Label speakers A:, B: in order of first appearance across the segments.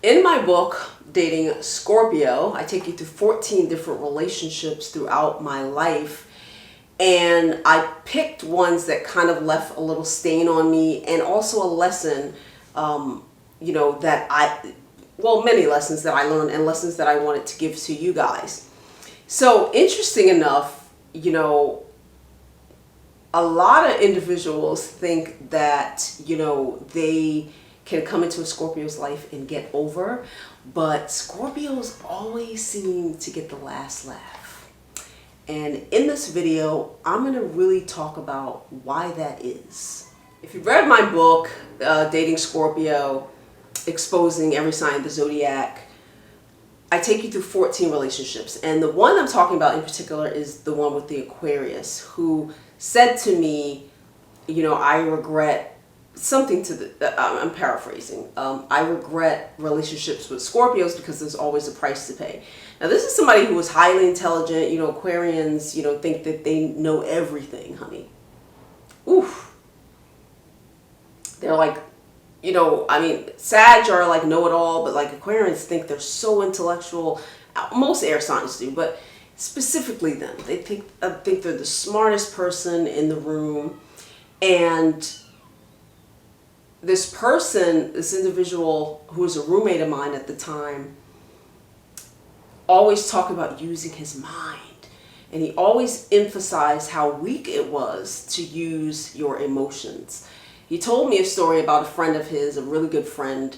A: In my book, Dating Scorpio, I take you through 14 different relationships throughout my life. And I picked ones that kind of left a little stain on me and also a lesson, many lessons that I learned and lessons that I wanted to give to you guys. So interesting enough, a lot of individuals think that, they can come into a Scorpio's life and get over, but Scorpios always seem to get the last laugh. And in this video, I'm going to really talk about why that is. If you've read my book, Dating Scorpio, Exposing Every Sign of the Zodiac, I take you through 14 relationships. And the one I'm talking about in particular is the one with the Aquarius, who said to me, I regret something to the, I'm paraphrasing. I regret relationships with Scorpios because there's always a price to pay. Now, this is somebody who is highly intelligent. Aquarians, think that they know everything, honey. Oof. They're like, Sag are like know-it-all, but like Aquarians think they're so intellectual. Most air signs do, but specifically them. They think they're the smartest person in the room. And this individual who was a roommate of mine at the time, always talked about using his mind. And he always emphasized how weak it was to use your emotions. He told me a story about a friend of his, a really good friend.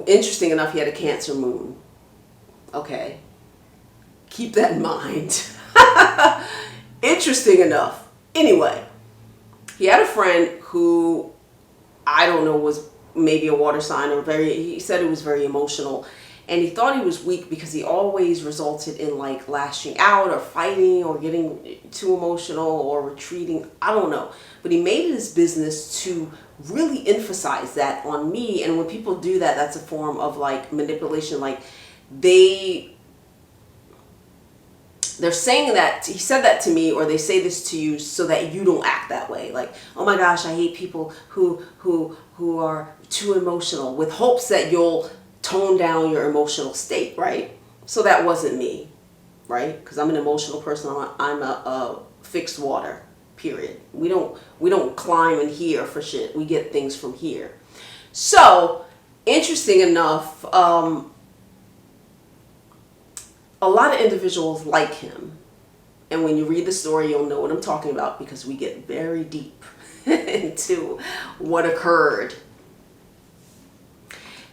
A: Interesting enough, he had a Cancer moon. Okay. Keep that in mind. Interesting enough. Anyway, he had a friend who, I don't know, was maybe a water sign or he said it was very emotional. And he thought he was weak because he always resulted in like lashing out or fighting or getting too emotional or retreating. I don't know. But he made it his business to really emphasize that on me. And when people do that, that's a form of like manipulation. Like they're saying that, he said that to me, or they say this to you so that you don't act that way. Like, oh my gosh, I hate people who are too emotional, with hopes that you'll tone down your emotional state, right? So that wasn't me, right? Because I'm an emotional person. I'm a fixed water, period. We don't climb in here for shit. We get things from here. So interesting enough, a lot of individuals like him. And when you read the story, you'll know what I'm talking about, because we get very deep into what occurred.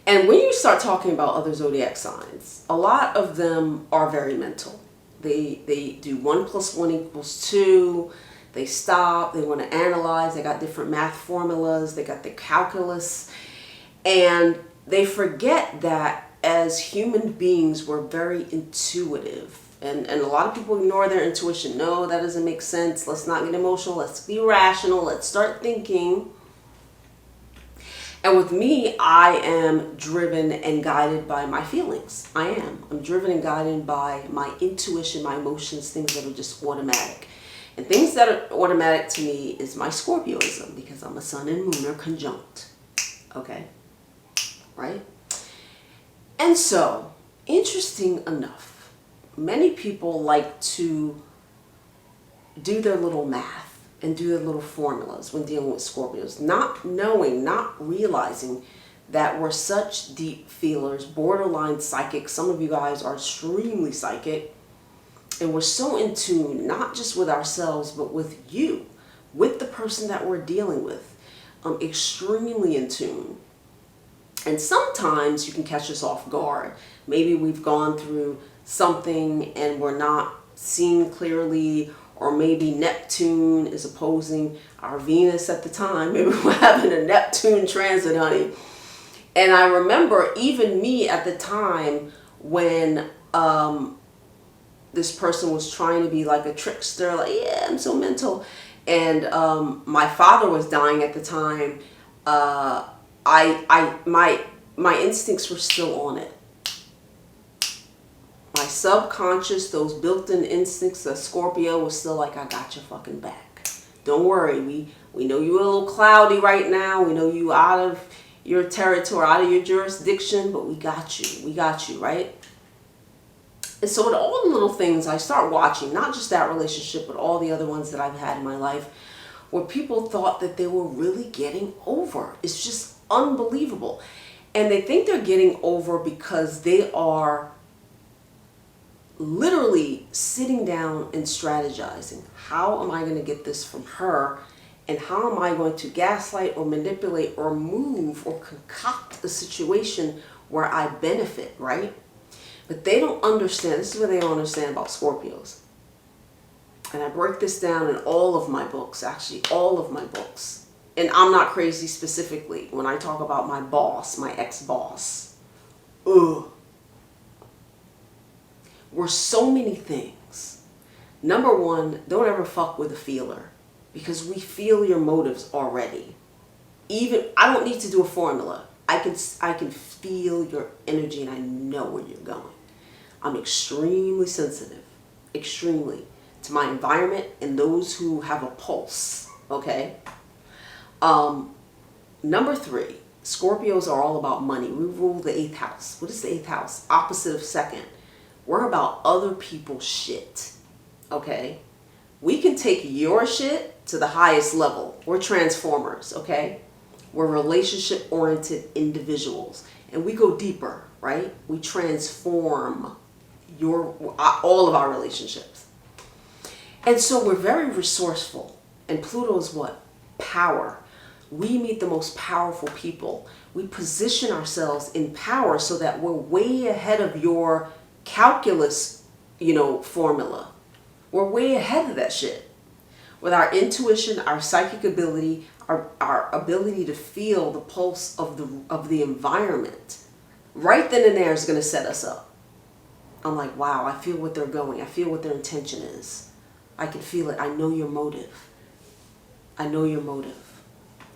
A: And when you start talking about other zodiac signs, a lot of them are very mental. They do 1 + 1 = 2. They stop. They want to analyze. They got different math formulas. They got the calculus. And they forget that as human beings, we're very intuitive. And a lot of people ignore their intuition. No, that doesn't make sense. Let's not get emotional. Let's be rational. Let's start thinking. And with me, I am driven and guided by my feelings. I am. I'm driven and guided by my intuition, my emotions, things that are just automatic. And things that are automatic to me is my Scorpioism, because I'm a sun and moon are conjunct. Okay? Right? And so, interesting enough, many people like to do their little math and do their little formulas when dealing with Scorpios, not knowing, not realizing that we're such deep feelers, borderline psychic. Some of you guys are extremely psychic, and we're so in tune, not just with ourselves, but with you, with the person that we're dealing with. Extremely in tune. And sometimes you can catch us off guard. Maybe we've gone through something and we're not seeing clearly, or maybe Neptune is opposing our Venus at the time. Maybe we're having a Neptune transit, honey. And I remember even me at the time when this person was trying to be like a trickster, like, yeah, I'm so mental. And my father was dying at the time. My instincts were still on it. My subconscious, those built-in instincts of Scorpio was still like, I got your fucking back. Don't worry. We know you're a little cloudy right now. We know you out of your territory, out of your jurisdiction, but we got you, right? And so with all the little things, I start watching, not just that relationship, but all the other ones that I've had in my life, where people thought that they were really getting over. It's just unbelievable. And they think they're getting over because they are literally sitting down and strategizing. How am I going to get this from her? And how am I going to gaslight or manipulate or move or concoct a situation where I benefit, right? But they don't understand. This is what they don't understand about Scorpios. And I break this down in all of my books, actually all of my books. And I'm not crazy specifically when I talk about my boss, my ex-boss. Ugh. We're so many things. Number one, don't ever fuck with a feeler, because we feel your motives already. Even, I don't need to do a formula. I can feel your energy and I know where you're going. I'm extremely sensitive, extremely, to my environment and those who have a pulse, okay? Number three, Scorpios are all about money. We rule the 8th house. What is the 8th house? Opposite of 2nd. We're about other people's shit, okay? We can take your shit to the highest level. We're transformers, okay? We're relationship-oriented individuals. And we go deeper, right? We transform all of our relationships. And so we're very resourceful. And Pluto is what? Power. We meet the most powerful people. We position ourselves in power so that we're way ahead of your calculus, formula. We're way ahead of that shit. With our intuition, our psychic ability, our ability to feel the pulse of the environment, right then and there is going to set us up. I'm like, wow, I feel what they're going. I feel what their intention is. I can feel it. I know your motive. I know your motive.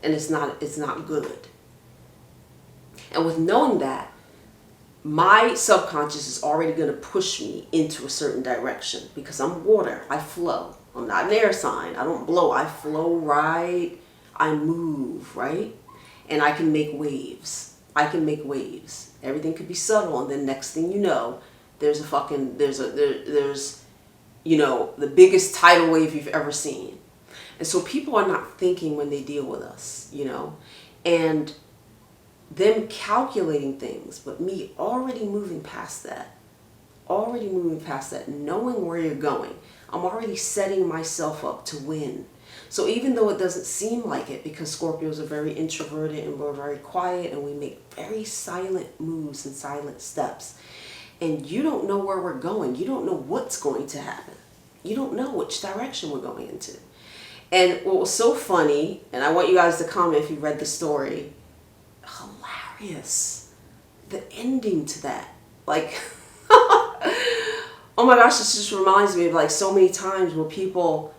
A: And it's not good. And with knowing that, my subconscious is already going to push me into a certain direction, because I'm water. I flow. I'm not an air sign. I don't blow. I flow right. I move, right? And I can make waves. I can make waves. Everything could be subtle, and then next thing you know, there's the biggest tidal wave you've ever seen. And so people are not thinking when they deal with us, and them calculating things, but me already moving past that, knowing where you're going. I'm already setting myself up to win. So even though it doesn't seem like it, because Scorpios are very introverted and we're very quiet and we make very silent moves and silent steps, and you don't know where we're going, you don't know what's going to happen, you don't know which direction we're going into. And what was so funny, and I want you guys to comment if you read the story, hilarious, the ending to that, like, oh my gosh, this just reminds me of like so many times where people,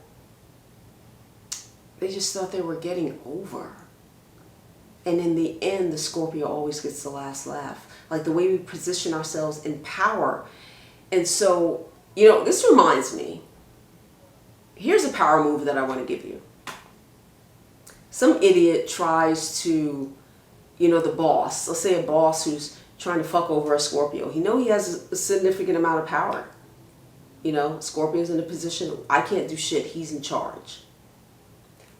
A: they just thought they were getting over. And in the end, the Scorpio always gets the last laugh. Like the way we position ourselves in power. And so, this reminds me, here's a power move that I want to give you. Some idiot tries to, the boss, let's say a boss who's trying to fuck over a Scorpio. He has a significant amount of power. Scorpio's in a position, I can't do shit, he's in charge.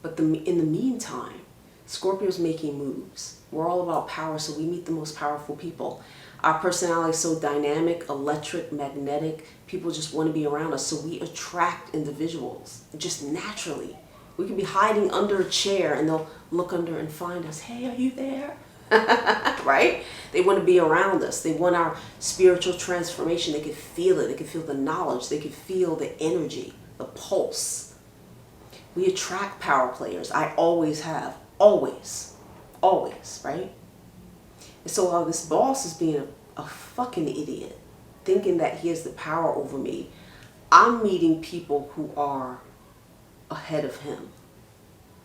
A: But in the meantime, Scorpio's making moves. We're all about power, so we meet the most powerful people. Our personality is so dynamic, electric, magnetic. People just want to be around us, so we attract individuals just naturally. We can be hiding under a chair and they'll look under and find us. Hey, are you there? Right? They want to be around us. They want our spiritual transformation. They can feel it. They can feel the knowledge. They can feel the energy, the pulse. We attract power players. I always have. Always. Always, right? And so while this boss is being a fucking idiot, thinking that he has the power over me, I'm meeting people who are ahead of him,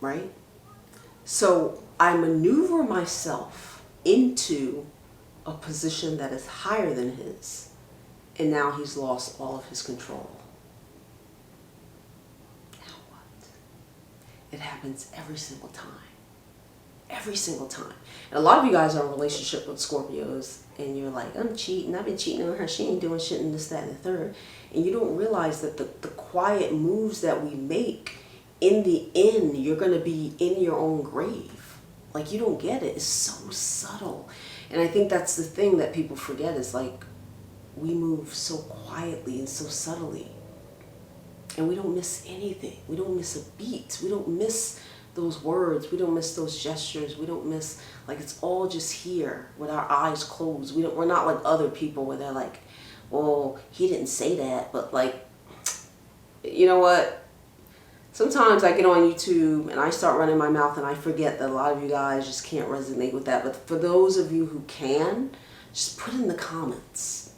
A: right? So I maneuver myself into a position that is higher than his, and now he's lost all of his control. Now what? It happens every single time. every single time. And a lot of you guys are in a relationship with Scorpios, and you're like, I'm cheating, I've been cheating on her, she ain't doing shit, and this, that, and the third. And you don't realize that the quiet moves that we make, in the end, you're going to be in your own grave. Like, you don't get it. It's so subtle. And I think that's the thing that people forget, is like, we move so quietly and so subtly. And we don't miss anything. We don't miss a beat. We don't miss those words. We don't miss those gestures. We don't miss, like, it's all just here with our eyes closed. We're not like other people where they're like, well, he didn't say that, but like, you know what? Sometimes I get on YouTube and I start running my mouth and I forget that a lot of you guys just can't resonate with that. But for those of you who can, just put in the comments.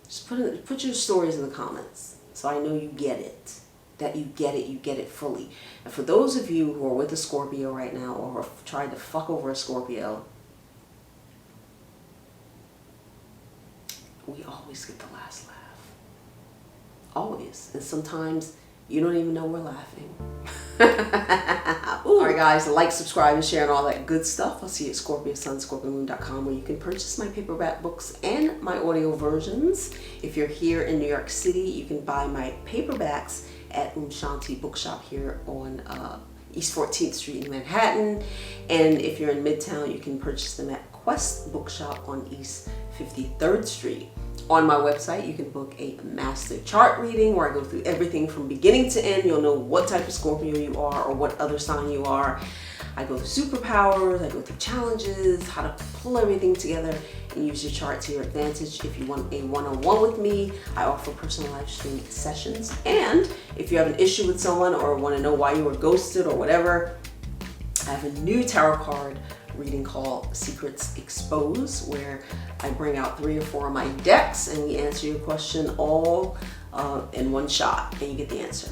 A: Just put your stories in the comments, so I know you get it. That you get it fully. And for those of you who are with a Scorpio right now, or have tried to fuck over a Scorpio, we always get the last laugh. Always. And sometimes you don't even know we're laughing. Alright guys, like, subscribe, and share, and all that good stuff. I'll see you at ScorpioSunScorpioMoon.com, where you can purchase my paperback books and my audio versions. If you're here in New York City, you can buy my paperbacks at Aum Shanti Bookshop here on East 14th Street in Manhattan. And if you're in Midtown, you can purchase them at Quest Bookshop on East 53rd Street. On my website, you can book a master chart reading where I go through everything from beginning to end. You'll know what type of Scorpio you are or what other sign you are. I go through superpowers, I go through challenges, how to pull everything together and use your chart to your advantage. If you want a one-on-one with me, I offer personal live stream sessions. And if you have an issue with someone or want to know why you were ghosted or whatever, I have a new tarot card reading called Secrets Exposed, where I bring out 3 or 4 of my decks and we answer your question all in one shot, and you get the answer.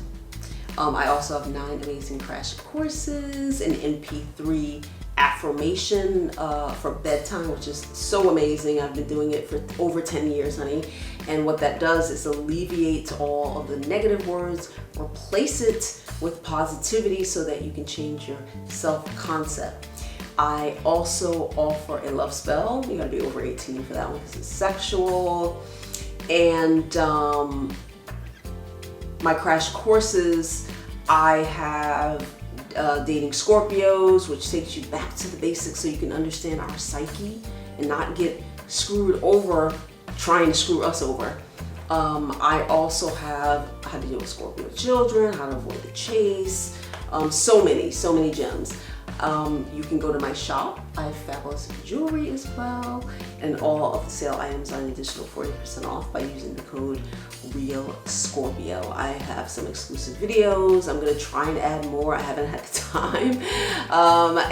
A: I also have 9 amazing crash courses, an MP3 affirmation for bedtime, which is so amazing. I've been doing it for over 10 years, honey. And what that does is alleviate all of the negative words, replace it with positivity so that you can change your self-concept. I also offer a love spell. You gotta be over 18 for that one because it's sexual. And my crash courses, I have Dating Scorpios, which takes you back to the basics so you can understand our psyche and not get screwed over trying to screw us over. I also have how to deal with Scorpio children, how to avoid the chase, so many gems. You can go to my shop. I have fabulous jewelry as well, and all of the sale items are an additional 40% off by using the code REALScorpio. I have some exclusive videos. I'm going to try and add more. I haven't had the time.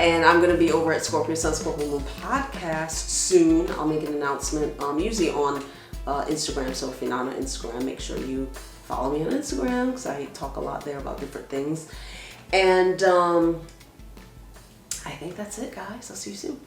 A: And I'm going to be over at ScorpioSunScorpioMoon Podcast soon. I'll make an announcement, usually on Instagram. So if you're not on Instagram, make sure you follow me on Instagram because I talk a lot there about different things. And I think that's it, guys. I'll see you soon.